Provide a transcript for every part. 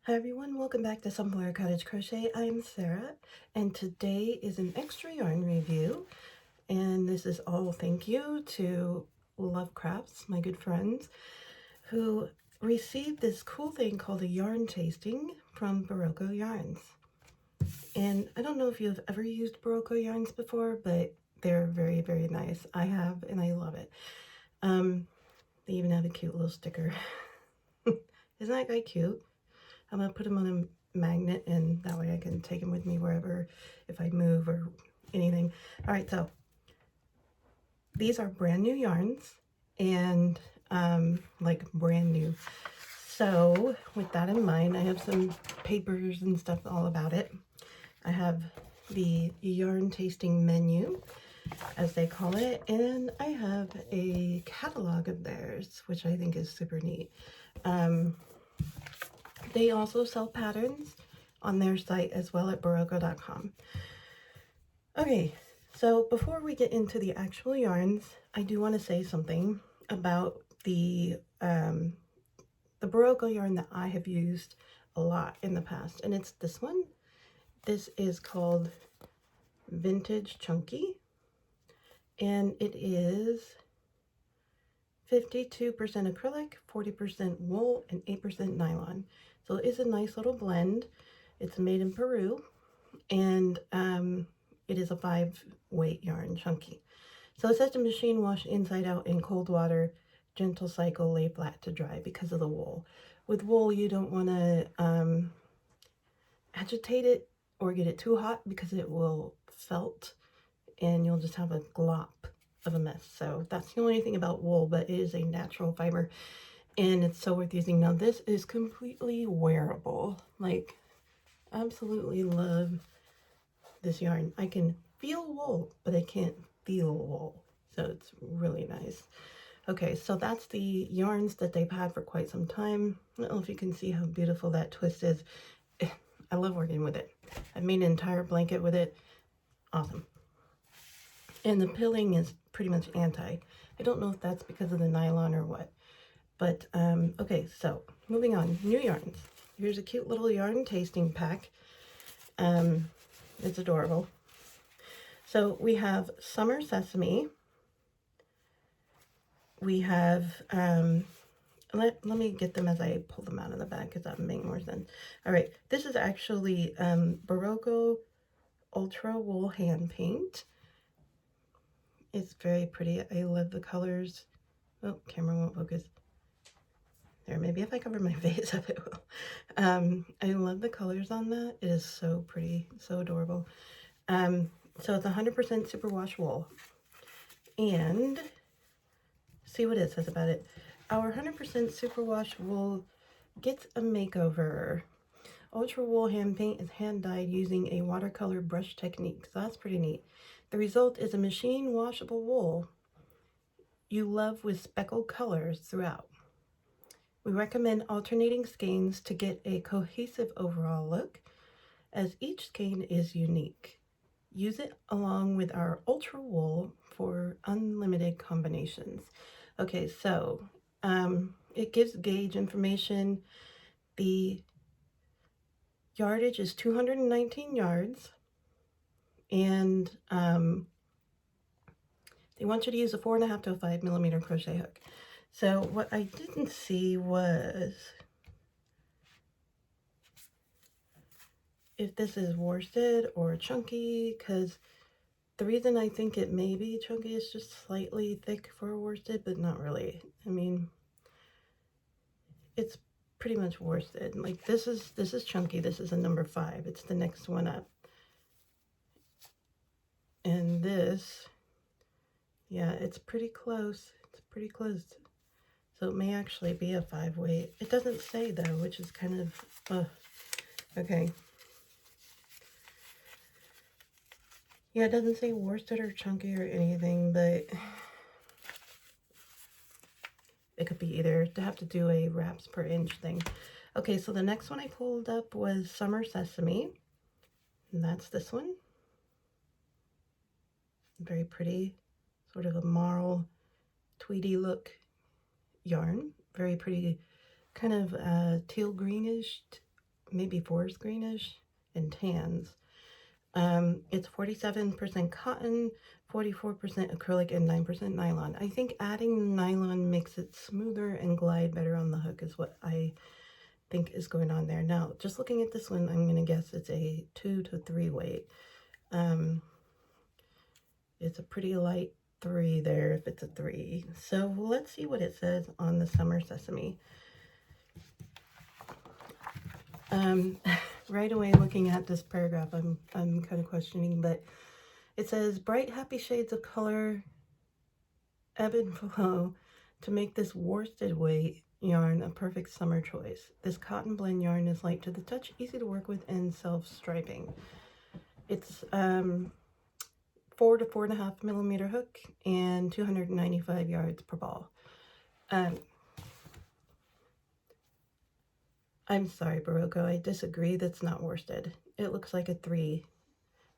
Hi everyone, welcome back to Sunflower Cottage Crochet. I'm Sarah, and today is an extra yarn review, and this is all thank you to Love Crafts, my good friends, who received this cool thing called a yarn tasting from Berocco Yarns. And I don't know if you've ever used Berocco Yarns before, but they're very, very nice. I have, and I love it. They even have a cute little sticker. Isn't that guy cute? I'm going to put them on a magnet, and that way I can take them with me wherever, if I move or anything. All right, so these are brand new yarns, and like brand new. So with that in mind, I have some papers and stuff all about it. I have the yarn tasting menu, as they call it, and I have a catalog of theirs, which I think is super neat. They also sell patterns on their site as well at Boroko.com. Okay, so before we get into the actual yarns, I do want to say something about the Boroko yarn that I have used a lot in the past, and it's this one. This is called Vintage Chunky, and it is 52% acrylic, 40% wool, and 8% nylon. So it is a nice little blend. It's made in Peru, and it is a 5-weight yarn, chunky. So it says to machine wash inside out in cold water, gentle cycle, lay flat to dry because of the wool. With wool, you don't want to agitate it or get it too hot because it will felt and you'll just have a glop of a mess. So that's the only thing about wool, but it is a natural fiber and it's so worth using. Now this is completely wearable. Like, absolutely love this yarn. I can feel wool, but I can't feel wool. So it's really nice. Okay, so that's the yarns that they've had for quite some time. I don't know if you can see how beautiful that twist is. I love working with it. I made an entire blanket with it. Awesome. And the pilling is pretty much anti. I don't know if that's because of the nylon or what. But, okay, so moving on. New yarns. Here's a cute little yarn tasting pack. It's adorable. So we have Summer Sesame. We have, let me get them as I pull them out of the bag because that would make more sense. All right, this is actually Boroko Ultra Wool Hand Paint. It's very pretty. I love the colors. Oh, camera won't focus. There, maybe if I cover my face up, it will. I love the colors on that. It is so pretty, so adorable. So it's 100% superwash wool. And see what it says about it. Our 100% superwash wool gets a makeover. Ultra wool hand paint is hand dyed using a watercolor brush technique. So that's pretty neat. The result is a machine washable wool you love with speckled colors throughout. We recommend alternating skeins to get a cohesive overall look, as each skein is unique. Use it along with our ultra wool for unlimited combinations. Okay, so it gives gauge information. The yardage is 219 yards, and they want you to use a 4.5 to a 5mm crochet hook. So what I didn't see was if this is worsted or chunky, because the reason I think it may be chunky is just slightly thick for worsted, but not really. I mean, it's pretty much worsted. Like this is chunky. This is a number 5. It's the next one up. And this, yeah, it's pretty close. It's pretty close. So it may actually be a 5-weight. It doesn't say though, which is kind of, okay. Yeah, it doesn't say worsted or chunky or anything, but it could be either. To have to do a wraps per inch thing. Okay, so the next one I pulled up was Summer Sesame, and that's this one. Very pretty, sort of a marl, tweedy look yarn. Very pretty, kind of teal greenish maybe forest greenish, and tans. It's 47% cotton, 44% acrylic, and 9% nylon. I think adding nylon makes it smoother and glide better on the hook is what I think is going on there. Now, just looking at this one, I'm going to guess it's a 2 to 3 weight. It's a pretty light 3 there if it's a 3. So let's see what it says on the Summer Sesame. Right away looking at this paragraph, I'm kind of questioning, but it says bright happy shades of color ebb and flow to make this worsted weight yarn a perfect summer choice. This cotton blend yarn is light to the touch, easy to work with, and self-striping. It's 4 to 4.5 millimeter hook and 295 yards per ball. I'm sorry, Boroko, I disagree. That's not worsted. It looks like a 3.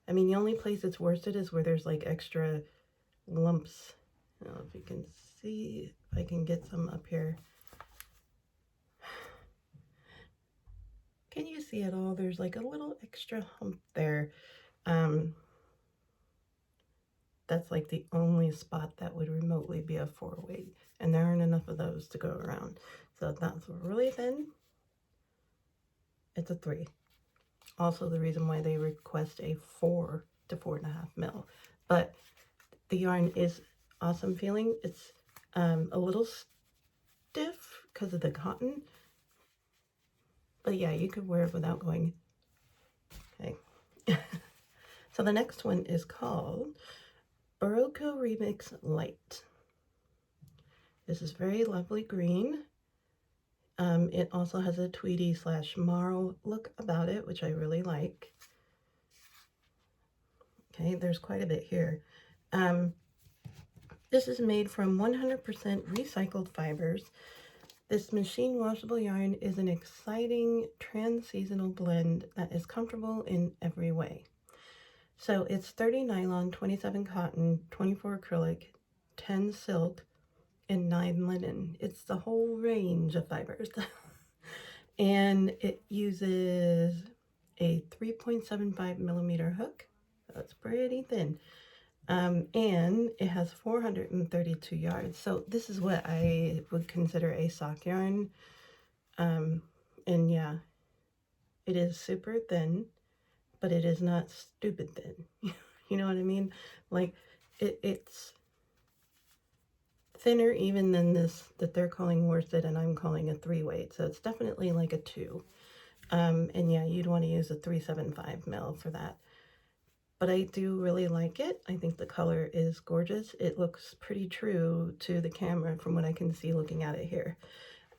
I mean, the only place it's worsted is where there's like extra lumps. I don't know if you can see, if I can get some up here. Can you see it all? There's like a little extra hump there. That's like the only spot that would remotely be a 4 weight, and there aren't enough of those to go around. So that's really thin. It's a 3. Also the reason why they request a 4 to 4.5 mil. But the yarn is awesome feeling. It's a little stiff because of the cotton. But yeah, you could wear it without going. Okay. So the next one is called Boroko Remix Light. This is very lovely green. It also has a tweedy / marl look about it, which I really like. Okay, there's quite a bit here. This is made from 100% recycled fibers. This machine washable yarn is an exciting trans-seasonal blend that is comfortable in every way. So it's 30 nylon, 27 cotton, 24 acrylic, 10 silk, and 9 linen. It's the whole range of fibers. And it uses a 3.75 millimeter hook. That's pretty thin. And it has 432 yards. So this is what I would consider a sock yarn. And yeah, it is super thin, but it is not stupid thin. You know what I mean? Like it's thinner even than this that they're calling worsted and I'm calling a 3 weight. So it's definitely like a 2. And yeah, you'd want to use a 375 mil for that. But I do really like it. I think the color is gorgeous. It looks pretty true to the camera from what I can see looking at it here.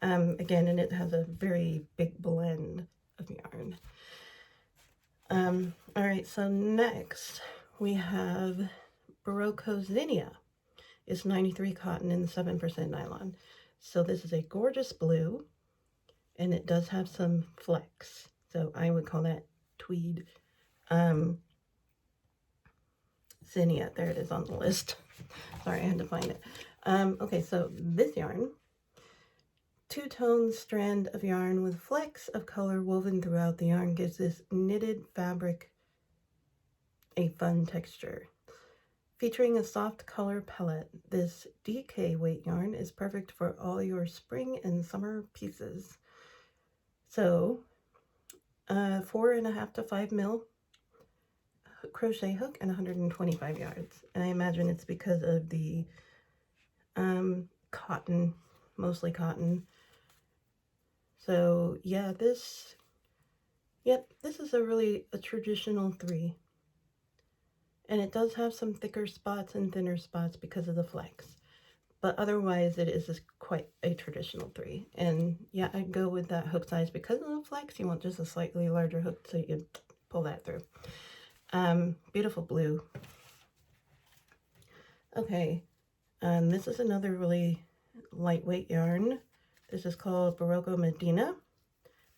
Again, and it has a very big blend of yarn. All right, so next we have Baroque Zinnia. It's 93 cotton and 7% nylon. So this is a gorgeous blue, and it does have some flex. So I would call that tweed. Zinnia, there it is on the list. Sorry, I had to find it. Okay, so this yarn, 2-tone strand of yarn with flecks of color woven throughout the yarn gives this knitted fabric a fun texture. Featuring a soft color palette, this DK weight yarn is perfect for all your spring and summer pieces. So, 4.5 to 5 mil crochet hook and 125 yards. And I imagine it's because of the cotton, mostly cotton. So yeah, this is a traditional 3. And it does have some thicker spots and thinner spots because of the flex. But otherwise, it is quite a traditional 3. And yeah, I'd go with that hook size because of the flex. You want just a slightly larger hook so you can pull that through. Beautiful blue. Okay, this is another really lightweight yarn. This is called Boroco Medina.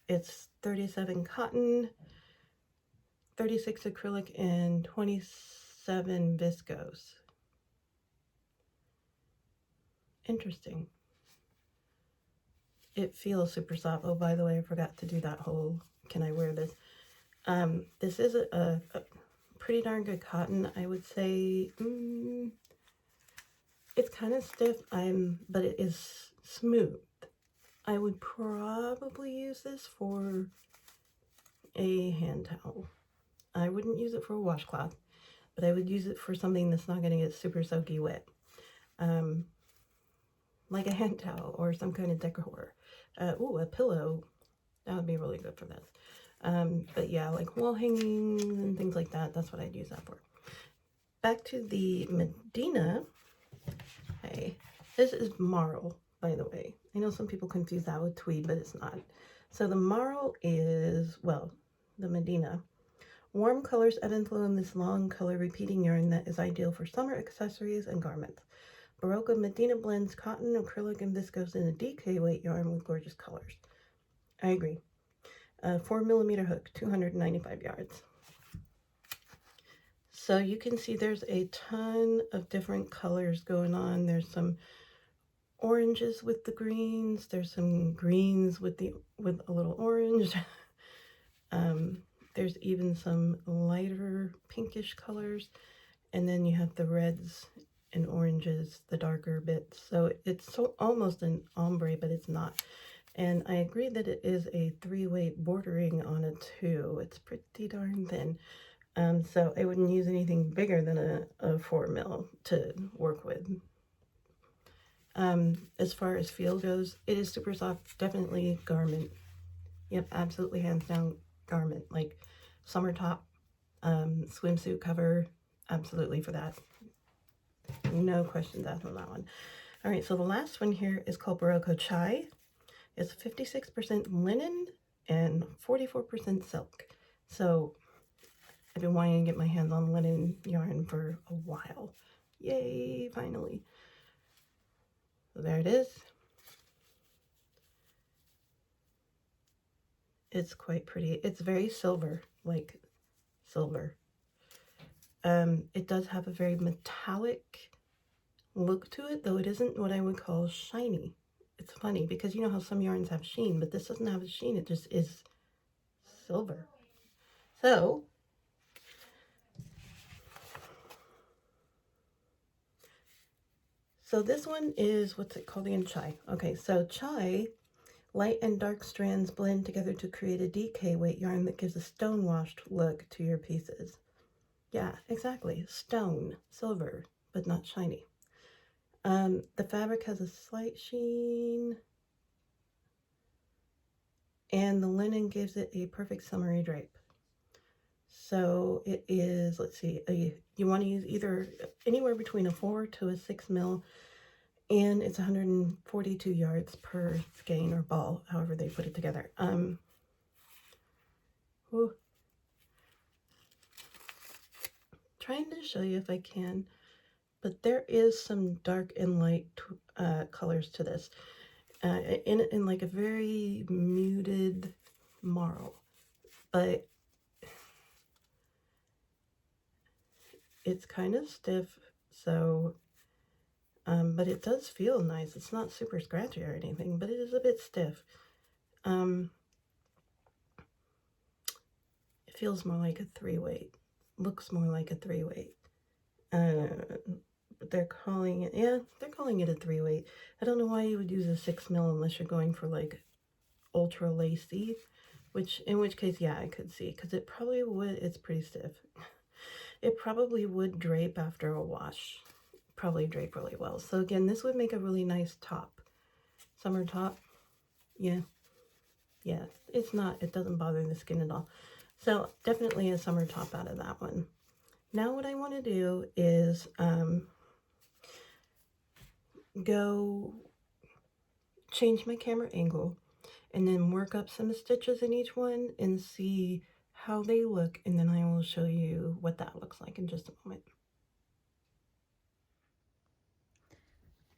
It's 37 cotton, 36 acrylic, and 27 viscose. Interesting. It feels super soft. Oh, by the way, I forgot to do that whole can I wear this? This is a pretty darn good cotton. I would say it's kind of stiff, but it is smooth. I would probably use this for a hand towel. I wouldn't use it for a washcloth, but I would use it for something that's not going to get super soaky wet. Like a hand towel or some kind of decor. Ooh, a pillow. That would be really good for this. But yeah, like wall hangings and things like that. That's what I'd use that for. Back to the Medina. Hey, this is marl, by the way. I know some people confuse that with tweed, but it's not. So the marl is, well, the Medina. Warm colors ebb and flow in this long color repeating yarn that is ideal for summer accessories and garments. Baroque Medina blends cotton, acrylic, and viscose in a DK weight yarn with gorgeous colors. I agree. 4mm hook, 295 yards. So you can see there's a ton of different colors going on. There's some oranges with the greens. There's some greens with a little orange. There's even some lighter pinkish colors. And then you have the reds and oranges, the darker bits. So it's almost an ombre, but it's not. And I agree that it is a 3-weight bordering on it too. It's pretty darn thin. So I wouldn't use anything bigger than a 4mm to work with. As far as feel goes, it is super soft, definitely garment. Yep, absolutely hands down garment, like summer top, swimsuit cover, absolutely for that. No questions asked on that one. All right, so the last one here is called Baroque Chai. It's 56% linen and 44% silk. So I've been wanting to get my hands on linen yarn for a while. Yay, finally. So there it is. It's quite pretty. It's very silver, like silver. It does have a very metallic look to it, though it isn't what I would call shiny. It's funny because you know how some yarns have sheen, but this doesn't have a sheen. It just is silver. So this one is, what's it called again? Chai. Okay, so chai, light and dark strands blend together to create a DK weight yarn that gives a stone-washed look to your pieces. Yeah, exactly. Stone, silver, but not shiny. The fabric has a slight sheen, and the linen gives it a perfect summery drape. So it is, let's see, you want to use either anywhere between a 4 to a 6mm, and it's 142 yards per skein or ball, however they put it together. Trying to show you if I can, but there is some dark and light colors to this, in like a very muted marl, but it's kind of stiff, so but it does feel nice. It's not super scratchy or anything, but it is a bit stiff. It feels more like a 3-weight. Looks more like a 3-weight. But they're calling it, yeah, they're calling it a 3-weight. I don't know why you would use a 6mm unless you're going for like ultra lacy, in which case, yeah, I could see, because it probably would, it's pretty stiff. It probably would drape after a wash. Probably drape really well. So again, this would make a really nice top. Summer top. Yeah. Yeah. It doesn't bother the skin at all. So definitely a summer top out of that one. Now what I want to do is go change my camera angle and then work up some stitches in each one and see how they look, and then I will show you what that looks like in just a moment.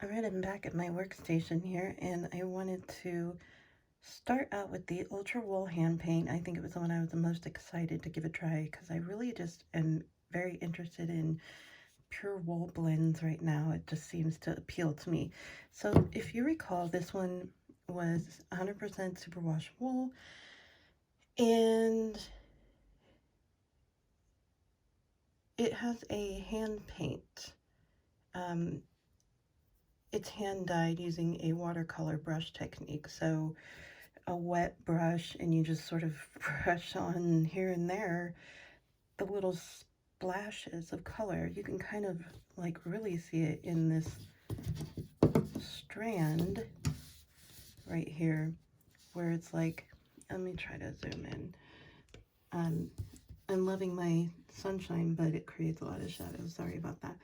Alright, I'm back at my workstation here, and I wanted to start out with the Ultra Wool Hand Paint. I think it was the one I was the most excited to give a try, because I really just am very interested in pure wool blends right now. It just seems to appeal to me. So if you recall, this one was 100% superwash wool, And it has a hand paint. It's hand dyed using a watercolor brush technique. So a wet brush, and you just sort of brush on here and there the little splashes of color. You can kind of like really see it in this strand right here, where it's like, let me try to zoom in. I'm loving my sunshine, but it creates a lot of shadows. Sorry about that.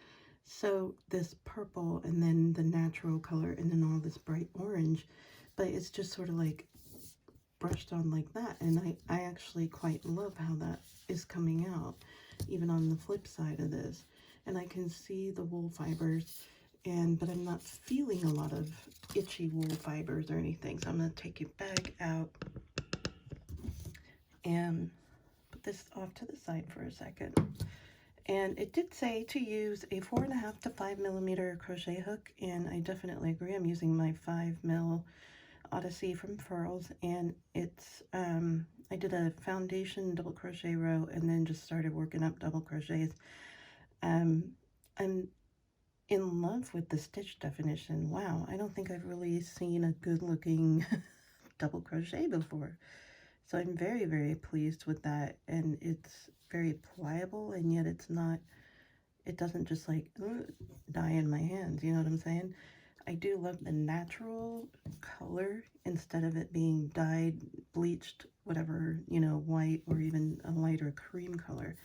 So this purple, and then the natural color, and then all this bright orange, but it's just sort of like brushed on like that. And I actually quite love how that is coming out, even on the flip side of this. And I can see the wool fibers, but I'm not feeling a lot of itchy wool fibers or anything. So I'm going to take it back out and put this off to the side for a second. And it did say to use a 4.5 to 5 millimeter crochet hook, and I definitely agree. I'm using my 5mm Odyssey from Furls, and it's I did a foundation double crochet row and then just started working up double crochets. I'm in love with the stitch definition. Wow, I don't think I've really seen a good looking double crochet before. So I'm very, very pleased with that, and it's very pliable, and yet it's not, it doesn't just like die in my hands, you know what I'm saying? I do love the natural color instead of it being dyed, bleached, whatever, you know, white or even a lighter cream color.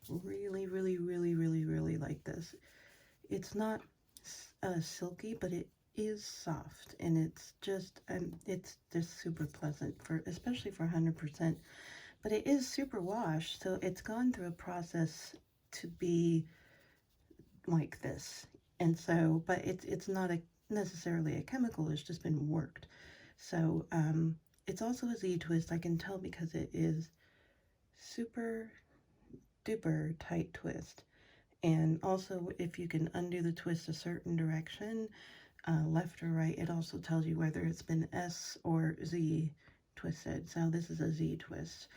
Really, really, really, really, really like this. It's not silky, but it is soft, and it's just super pleasant for, especially for 100%. But it is super washed, so it's gone through a process to be like this. And so, but it's not necessarily a chemical, it's just been worked. So it's also a Z twist, I can tell, because it is super duper tight twist. And also, if you can undo the twist a certain direction, left or right, it also tells you whether it's been S or Z twisted. So this is a Z twist.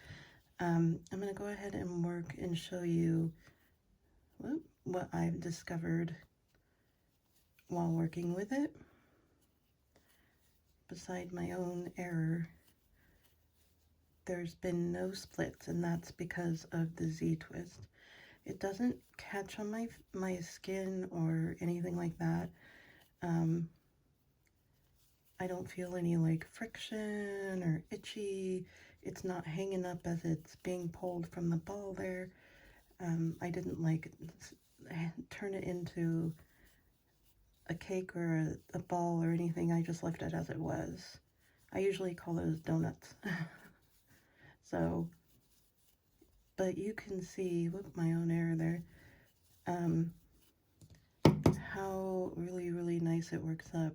I'm going to go ahead and work and show you what I've discovered while working with it. Beside my own error, there's been no splits, and that's because of the Z twist. It doesn't catch on my skin or anything like that. I don't feel any like friction or itchy. It's not hanging up as it's being pulled from the ball there. I didn't like turn it into a cake or a ball or anything. I just left it as it was. I usually call those donuts. So, but you can see, whoop, my own error there, how really, really nice it works up.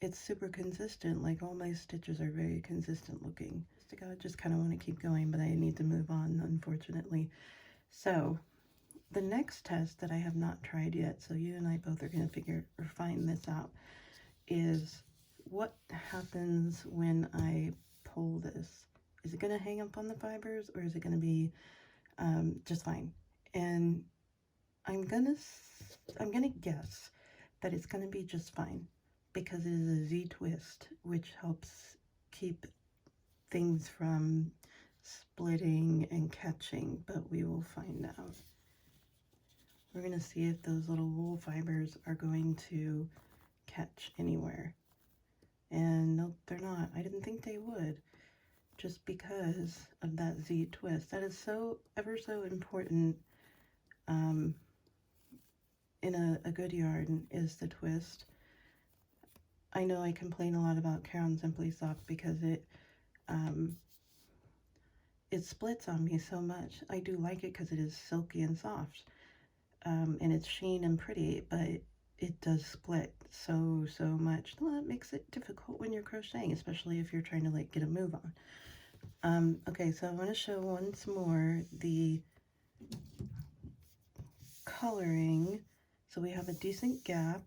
It's super consistent, like all my stitches are very consistent looking. I just kind of want to keep going, but I need to move on, unfortunately. So, the next test that I have not tried yet, so you and I both are going to figure or find this out, is what happens when I pull this. Is it going to hang up on the fibers, or is it going to be just fine? And I'm gonna guess that it's gonna be just fine, because it is a Z twist, which helps keep things from splitting and catching, but we will find out. We're gonna see if those little wool fibers are going to catch anywhere. And nope, they're not. I didn't think they would, just because of that Z twist. That is so ever so important in a good yarn, is the twist. I know I complain a lot about Caron Simply Soft because it splits on me so much. I do like it because it is silky and soft, and it's sheen and pretty, but it does split so much. Well, that makes it difficult when you're crocheting, especially if you're trying to like get a move on. Okay, so I want to show once more the coloring. So we have a decent gap,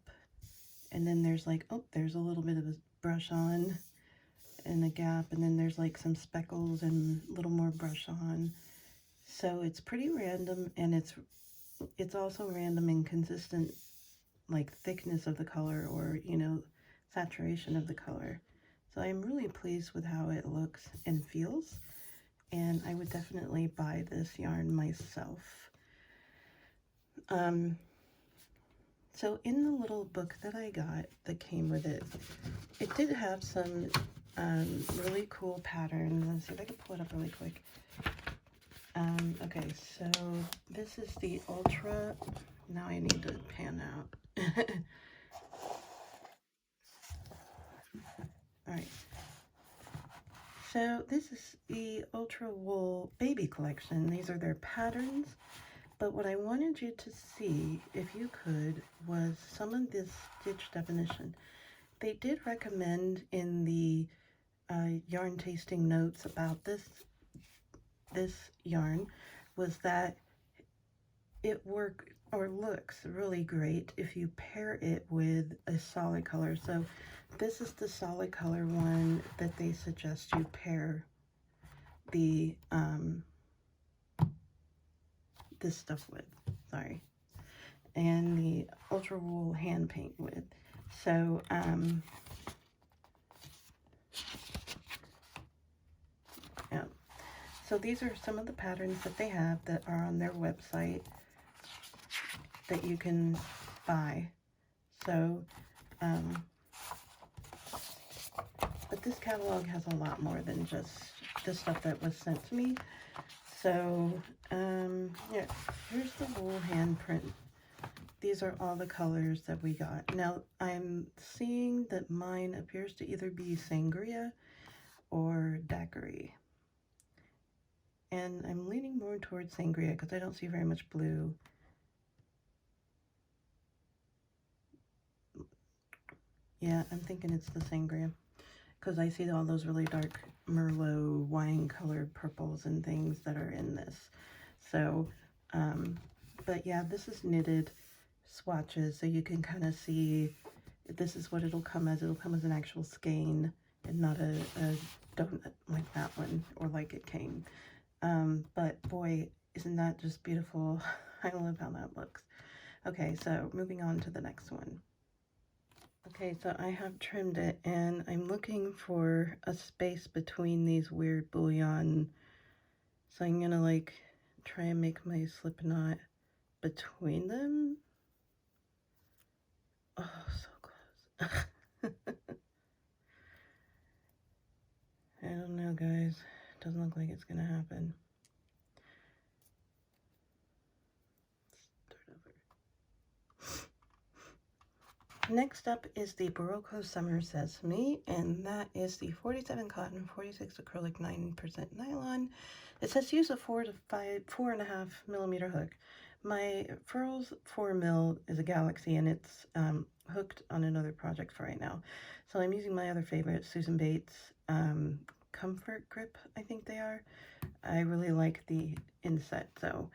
and then there's like, oh, there's a little bit of a brush on, and a gap, and then there's like some speckles and a little more brush on. So it's pretty random, and it's also random and consistent, like thickness of the color, or you know, saturation of the color. So I'm really pleased with how it looks and feels, and I would definitely buy this yarn myself. So in the little book that I got that came with it, it did have some really cool patterns. Let's see if I can pull it up really quick. Okay, so this is the Ultra. Now I need to pan out. All right. So this is the Ultra Wool Baby Collection. These are their patterns. But what I wanted you to see, if you could, was some of this stitch definition. They did recommend in the yarn tasting notes about this yarn was that it looks really great if you pair it with a solid color. So this is the solid color one that they suggest you pair the this stuff with, sorry, and the Ultra Wool hand paint with. So yeah, so these are some of the patterns that they have that are on their website that you can buy. So but this catalog has a lot more than just the stuff that was sent to me. So yeah, here's the wool handprint. These are all the colors that we got. Now I'm seeing that mine appears to either be Sangria or Daiquiri, and I'm leaning more towards Sangria because I don't see very much blue. Yeah, I'm thinking it's the Sangria because I see all those really dark Merlot wine colored purples and things that are in this. So but yeah, this is knitted swatches, so you can kind of see this is what it'll come as. It'll come as an actual skein and not a donut like that one, or like it came. But boy, isn't that just beautiful? I love how that looks. Okay, so moving on to the next one. Okay, so I have trimmed it, and I'm looking for a space between these weird bullion. So I'm gonna like try and make my slip knot between them. Oh, so close. I don't know, guys. Doesn't look like it's gonna happen. Start over. Next up is the Berocco Summer Sesame, and that is the 47 cotton, 46 acrylic, 9% nylon. It says use a 4.5 millimeter hook. My Furls 4 mil is a Galaxy, and it's hooked on another project for right now. So I'm using my other favorite, Susan Bates Comfort Grip, I think they are. I really like the inset. So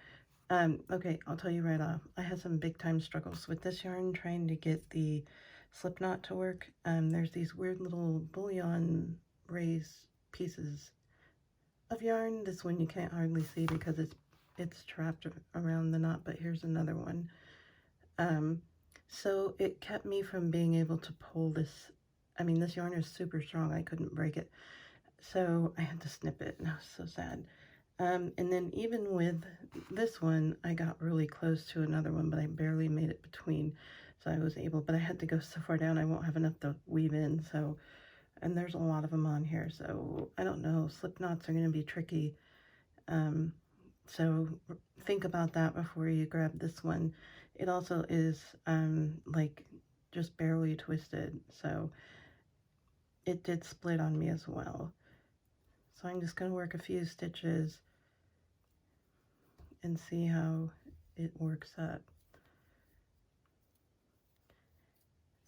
okay, I'll tell you right off, I had some big time struggles with this yarn trying to get the slip knot to work. There's these weird little bullion raised pieces of yarn. This one you can't hardly see because it's trapped around the knot, but here's another one. So it kept me from being able to pull this. I mean, this yarn is super strong. I couldn't break it. So I had to snip it, and I was so sad. And then even with this one, I got really close to another one, but I barely made it between. So I was able, but I had to go so far down, I won't have enough to weave in. So, and there's a lot of them on here. So I don't know, slip knots are going to be tricky. So think about that before you grab this one. It also is like just barely twisted. So it did split on me as well. So I'm just going to work a few stitches and see how it works up.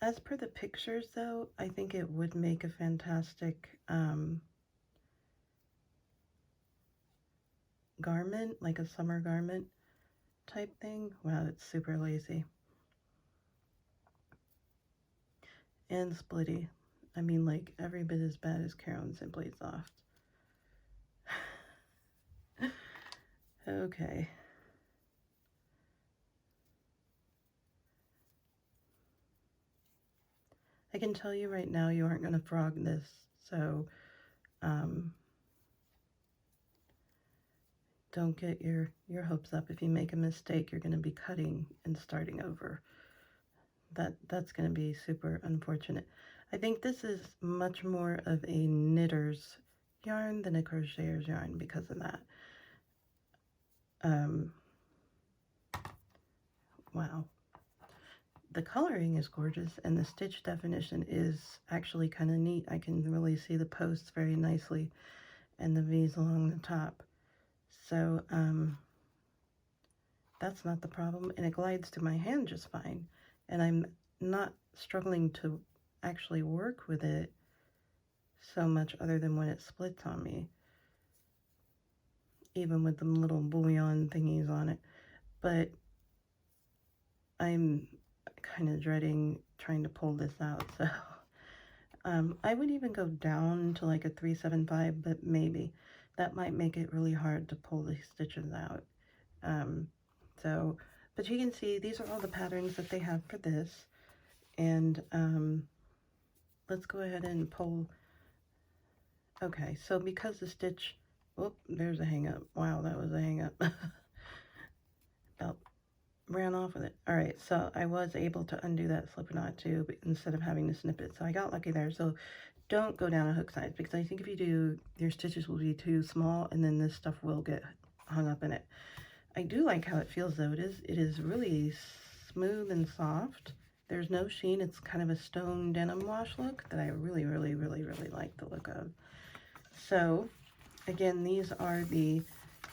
As per the pictures though, I think it would make a fantastic garment, like a summer garment type thing. Wow, it's super lazy and splitty. I mean, like every bit as bad as Carolyn Simply Soft. Okay. I can tell you right now you aren't going to frog this, so don't get your hopes up. If you make a mistake, you're going to be cutting and starting over. That's going to be super unfortunate. I think this is much more of a knitter's yarn than a crocheter's yarn because of that. Wow. The coloring is gorgeous, and the stitch definition is actually kind of neat. I can really see the posts very nicely and the V's along the top. So that's not the problem, and it glides to my hand just fine, and I'm not struggling to actually work with it so much other than when it splits on me, even with the little bullion thingies on it. But I'm kind of dreading trying to pull this out, so I would even go down to like a 375, but maybe that might make it really hard to pull these stitches out. But you can see these are all the patterns that they have for this, and let's go ahead and pull. Okay, so because the stitch, oh, there's a hang up. Wow, that was a hang up. About ran off with it. All right, so I was able to undo that slip knot too, but instead of having to snip it. So I got lucky there. So don't go down a hook size, because I think if you do, your stitches will be too small, and then this stuff will get hung up in it. I do like how it feels though. It is really smooth and soft. There's no sheen. It's kind of a stone denim wash look that I really, really, really, really like the look of. So again, these are the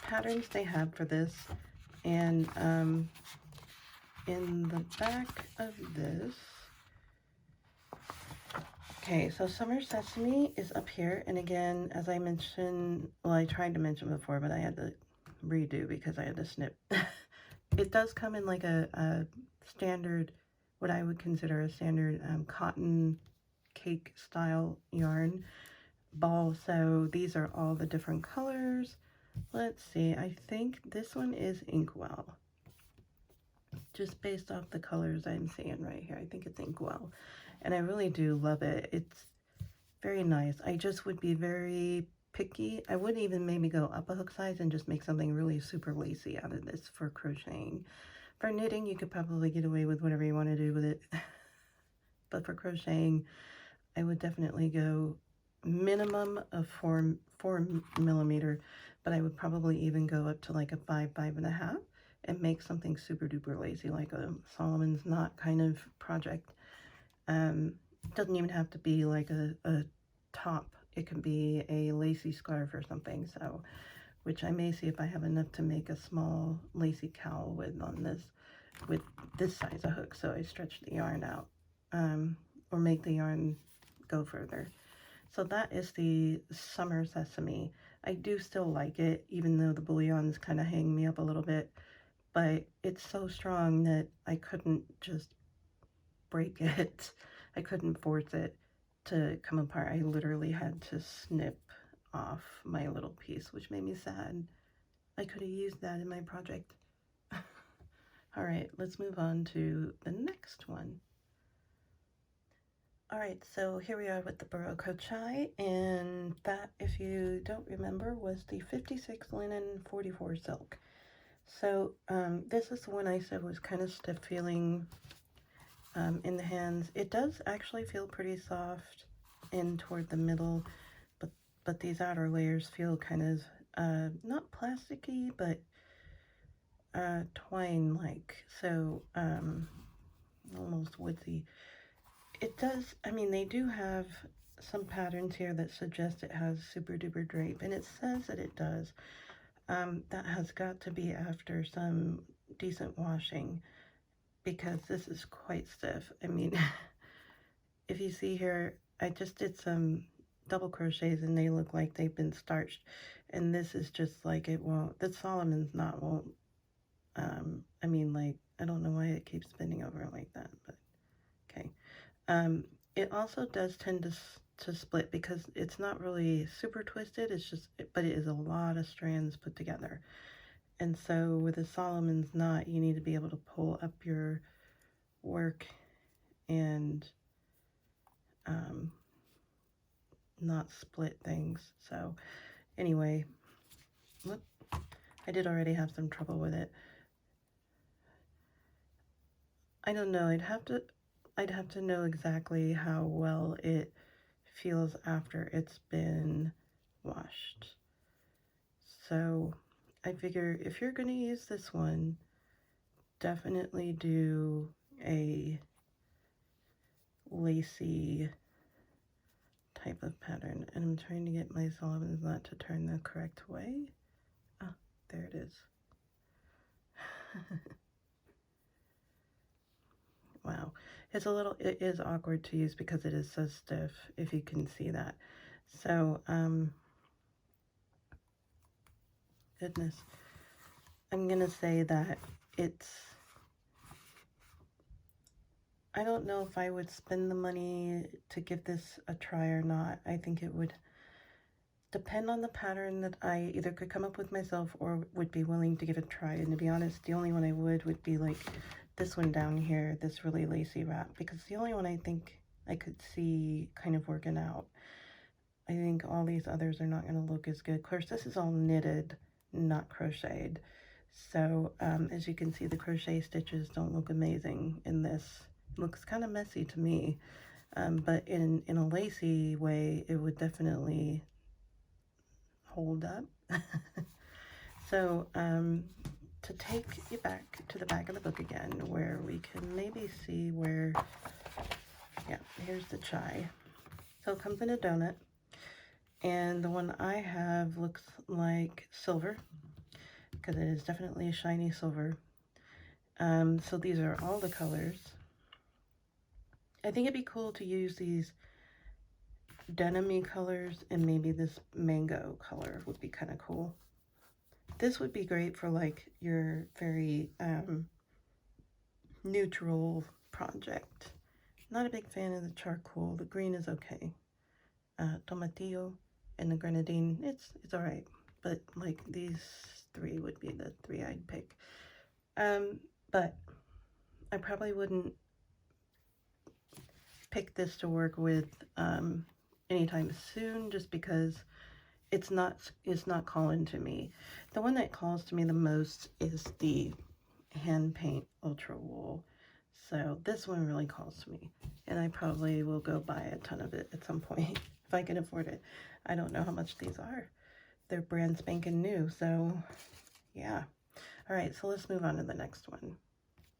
patterns they have for this, and in the back of this, okay, so Summer Sesame is up here, and again, as I mentioned, well, I tried to mention before, but I had to redo because I had to snip. It does come in like a standard, what I would consider a standard cotton cake style yarn ball. So these are all the different colors. Let's see, I think this one is Inkwell. Just based off the colors I'm seeing right here, I think it's Inkwell. And I really do love it. It's very nice. I just would be very picky. I wouldn't even maybe go up a hook size and just make something really super lacy out of this for crocheting. For knitting, you could probably get away with whatever you want to do with it. But for crocheting, I would definitely go minimum of 4 millimeter, but I would probably even go up to like a 5.5 and make something super duper lacy, like a Solomon's Knot kind of project. It doesn't even have to be like a top. It can be a lacy scarf or something, so, which I may see if I have enough to make a small lacy cowl with on this, with this size of hook, so I stretch the yarn out, or make the yarn go further. So that is the Summer Sesame. I do still like it, even though the bullions kind of hang me up a little bit, but it's so strong that I couldn't just break it. I couldn't force it to come apart. I literally had to snip off my little piece, which made me sad. I could have used that in my project. All right, let's move on to the next one. All right, so here we are with the Baroque Chai, and that, if you don't remember, was the 56 linen 44 silk. So this is the one I said was kind of stiff feeling in the hands. It does actually feel pretty soft in toward the middle, but these outer layers feel kind of not plasticky, but twine-like, so almost woodsy. It does, I mean, they do have some patterns here that suggest it has super duper drape, and it says that it does. That has got to be after some decent washing, because this is quite stiff. I mean, if you see here, I just did some double crochets and they look like they've been starched, and this is just like it won't, the Solomon's Knot won't, I mean, like, I don't know why it keeps bending over like that, but okay. it also does tend to split because it's not really super twisted, it's just, but it is a lot of strands put together. And so with a Solomon's knot, you need to be able to pull up your work and not split things. So anyway, whoop, I did already have some trouble with it. I don't know, I'd have to know exactly how well it feels after it's been washed. So I figure if you're going to use this one, definitely do a lacy type of pattern. And I'm trying to get my Solomon's knot to turn the correct way. Ah, there it is. Wow, it is awkward to use because it is so stiff, if you can see that. So, goodness, I'm gonna say that I don't know if I would spend the money to give this a try or not. I think it would depend on the pattern that I either could come up with myself or would be willing to give it a try. And to be honest, the only one I would be like this one down here, this really lacy wrap, because it's the only one I think I could see kind of working out. I think all these others are not going to look as good. Of course, this is all knitted, not crocheted. So as you can see, the crochet stitches don't look amazing in this. It looks kind of messy to me, but in a lacy way, it would definitely hold up. So to take you back to the back of the book again, where we can maybe see where, yeah, here's the chai. So it comes in a donut, and the one I have looks like silver, because it is definitely a shiny silver. So these are all the colors. I think it'd be cool to use these denim-y colors, and maybe this mango color would be kind of cool. This would be great for like your very neutral project. Not a big fan of the charcoal. The green is okay. Tomatillo and the grenadine, it's all right. But like these three would be the three I'd pick. But I probably wouldn't pick this to work with anytime soon, just because it's not calling to me. The one that calls to me the most is the hand paint ultra wool. So this one really calls to me, and I probably will go buy a ton of it at some point if I can afford it. I don't know how much these are. They're brand spanking new, so yeah. All right, so let's move on to the next one.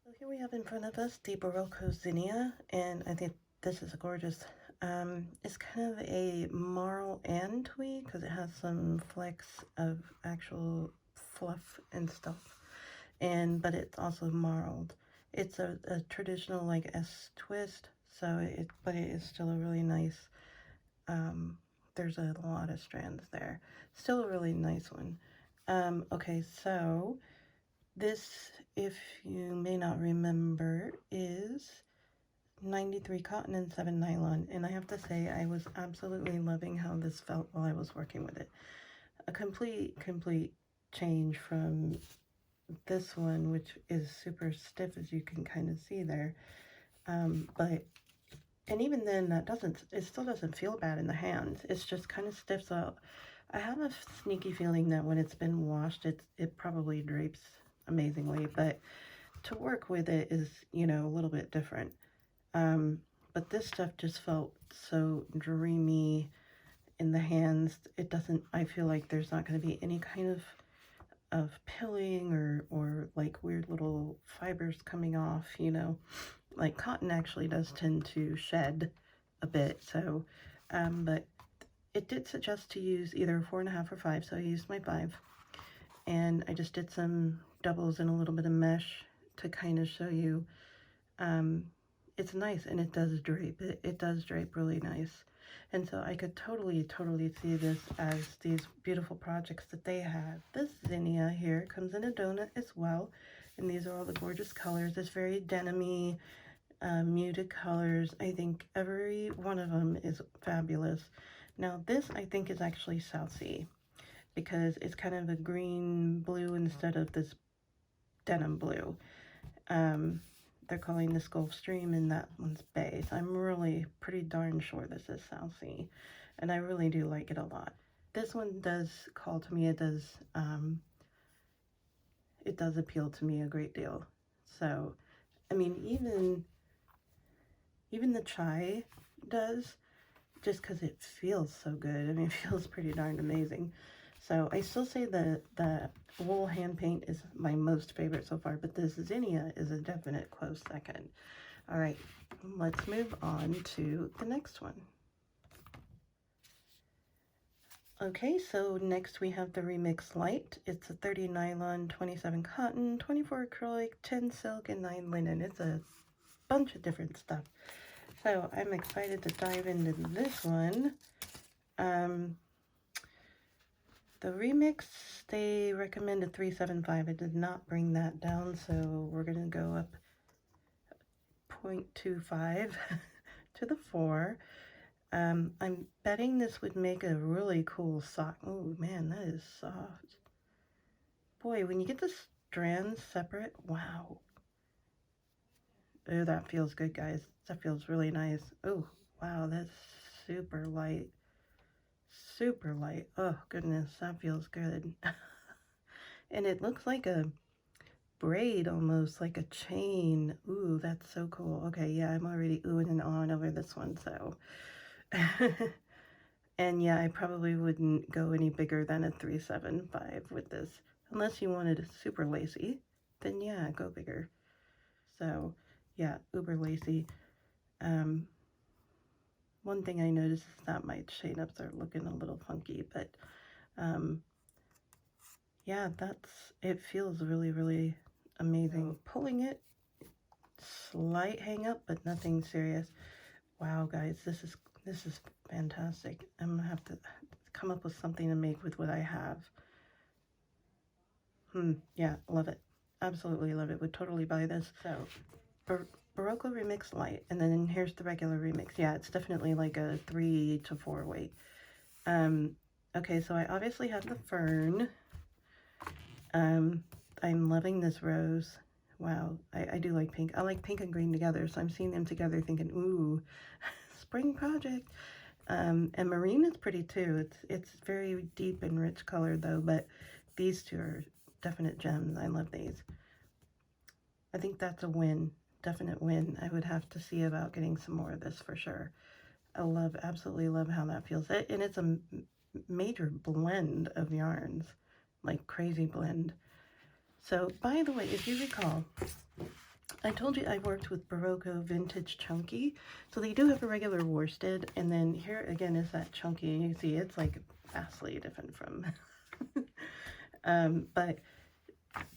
So here we have in front of us the Baroque Zinnia, and I think this is gorgeous. It's kind of a marl and tweed because it has some flecks of actual fluff and stuff, but it's also marled. It's a traditional like S twist, so but it is still a really nice. There's a lot of strands there. Still a really nice one. Okay, so this, if you may not remember, is 93 cotton and 7 nylon, and I have to say I was absolutely loving how this felt while I was working with it. A complete change from this one, which is super stiff, as you can kind of see there. And even then, it still doesn't feel bad in the hands. It's just kind of stiff. So I have a sneaky feeling that when it's been washed, it probably drapes amazingly, but to work with it is, you know, a little bit different. But this stuff just felt so dreamy in the hands. I feel like there's not going to be any kind of pilling or like weird little fibers coming off, you know. Like cotton actually does tend to shed a bit, so, but it did suggest to use either 4.5 or 5, so I used my 5. And I just did some doubles and a little bit of mesh to kind of show you. It's nice, and it does drape. It does drape really nice. And so I could totally see this as these beautiful projects that they have. This zinnia here comes in a donut as well, and these are all the gorgeous colors. It's very denim-y, muted colors. I think every one of them is fabulous. Now this I think is actually South Sea because it's kind of a green blue instead of this denim blue. They're calling this Gulf Stream and that one's Bay. So I'm really pretty darn sure this is South Sea. And I really do like it a lot. This one does call to me. It does appeal to me a great deal. So, I mean, even the chai does, just because it feels so good. I mean, it feels pretty darn amazing. So I still say that the wool hand paint is my most favorite so far, but this Zinnia is a definite close second. All right, let's move on to the next one. Okay, so next we have the Remix Light. It's a 30 nylon, 27 cotton, 24 acrylic, 10 silk, and 9 linen. It's a bunch of different stuff. So I'm excited to dive into this one. The Remix, they recommended 375. It did not bring that down, so we're going to go up 0.25 to the 4. I'm betting this would make a really cool sock. Oh man, that is soft. Boy, when you get the strands separate, wow. Oh, that feels good, guys. That feels really nice. Oh, wow, that's super light. Super light. Oh, goodness, that feels good. And it looks like a braid almost, like a chain. Ooh, that's so cool. Okay, yeah, I'm already oohing and ahhing over this one, so... And yeah, I probably wouldn't go any bigger than a 375 with this. Unless you wanted a super lacy, then yeah, go bigger. So yeah, uber lacy. One thing I noticed is that my chain ups are looking a little funky, but yeah, it feels really, really amazing. Pulling it, slight hang up, but nothing serious. Wow, guys, this is fantastic. I'm gonna have to come up with something to make with what I have. Yeah, love it. Absolutely love it. Would totally buy this. So, Berocco Remix Light, and then here's the regular remix. Yeah, it's definitely like a 3 to 4 weight. Okay, so I obviously have the fern. I'm loving this rose. Wow, I do like pink. I like pink and green together, so I'm seeing them together thinking, ooh, spring project. And marine is pretty too. It's very deep and rich color though, but these two are definite gems. I love these. I think that's a win, definite win. I would have to see about getting some more of this for sure. I absolutely love how that feels. And it's a major blend of yarns, like crazy blend. So, by the way, if you recall, I told you I worked with Boroko Vintage Chunky. So they do have a regular worsted, and then here again is that chunky. You can see it's like vastly different from but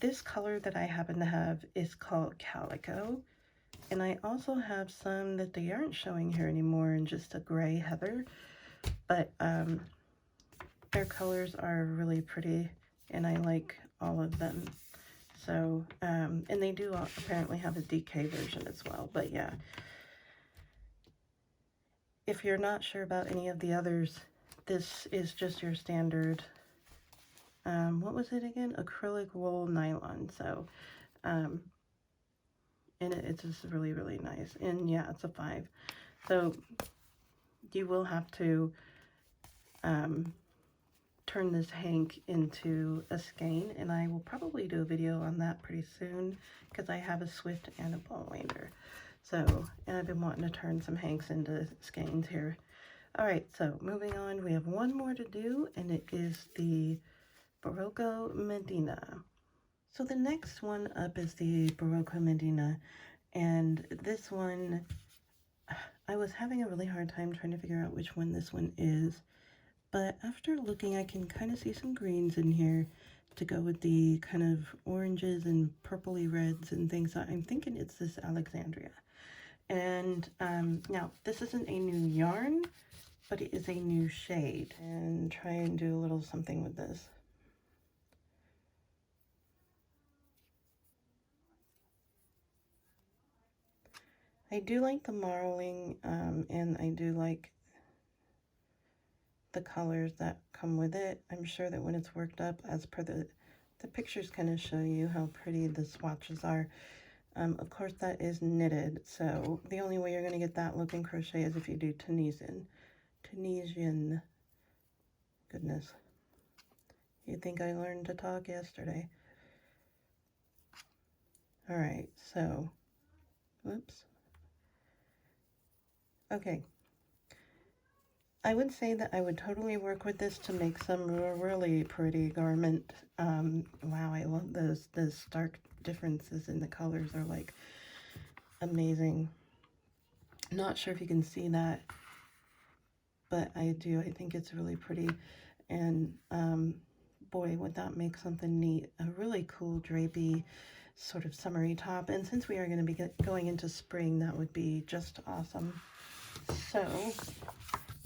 this color that I happen to have is called Calico, and I also have some that they aren't showing here anymore in just a gray heather, but their colors are really pretty and I like all of them. So and they do apparently have a DK version as well, but yeah, if you're not sure about any of the others, this is just your standard what was it again? Acrylic wool nylon. So and it's just really, really nice. And yeah, it's a 5. So you will have to turn this hank into a skein, and I will probably do a video on that pretty soon because I have a Swift and a ball winder. So, and I've been wanting to turn some hanks into skeins here. All right, so moving on, we have one more to do, and it is the Baroque Medina. So the next one up is the Baroque Medina, and this one, I was having a really hard time trying to figure out which one this one is, but after looking, I can kind of see some greens in here to go with the kind of oranges and purpley reds and things. So I'm thinking it's this Alexandria. And now, this isn't a new yarn, but it is a new shade. And try and do a little something with this. I do like the marling, and I do like the colors that come with it. I'm sure that when it's worked up, as per the pictures kind of show you how pretty the swatches are. Of course, that is knitted, so the only way you're going to get that look in crochet is if you do Tunisian. Goodness. You'd think I learned to talk yesterday. All right, so, whoops. Okay. I would say that I would totally work with this to make some really pretty garment. Wow, I love those stark differences in the colors are like amazing. Not sure if you can see that, but I do. I think it's really pretty. And boy, would that make something neat. A really cool drapey sort of summery top. And since we are going to be going into spring, that would be just awesome. So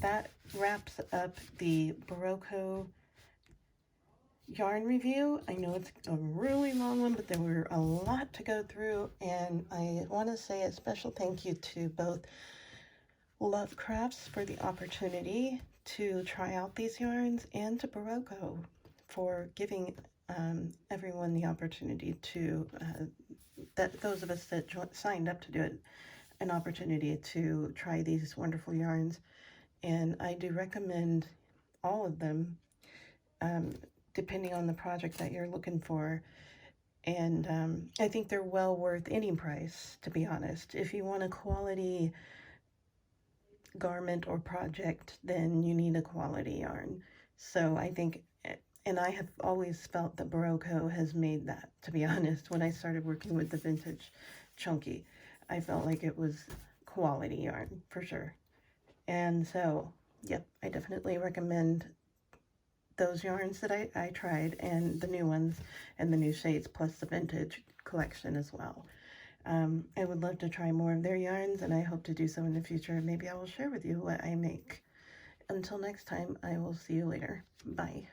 that wraps up the Berocco yarn review. I know it's a really long one, but there were a lot to go through, and I want to say a special thank you to both Love Crafts for the opportunity to try out these yarns, and to Boroko for giving everyone the opportunity to, those of us that signed up to do it, an opportunity to try these wonderful yarns. And I do recommend all of them, depending on the project that you're looking for. And I think they're well worth any price, to be honest. If you want a quality garment or project, then you need a quality yarn. So I think, and I have always felt that Boroko has made that, to be honest. When I started working with the vintage chunky, I felt like it was quality yarn for sure. And so, yep, I definitely recommend those yarns that I tried, and the new ones and the new shades, plus the vintage collection as well. I would love to try more of their yarns, and I hope to do so in the future. Maybe I will share with you what I make. Until next time, I will see you later. Bye.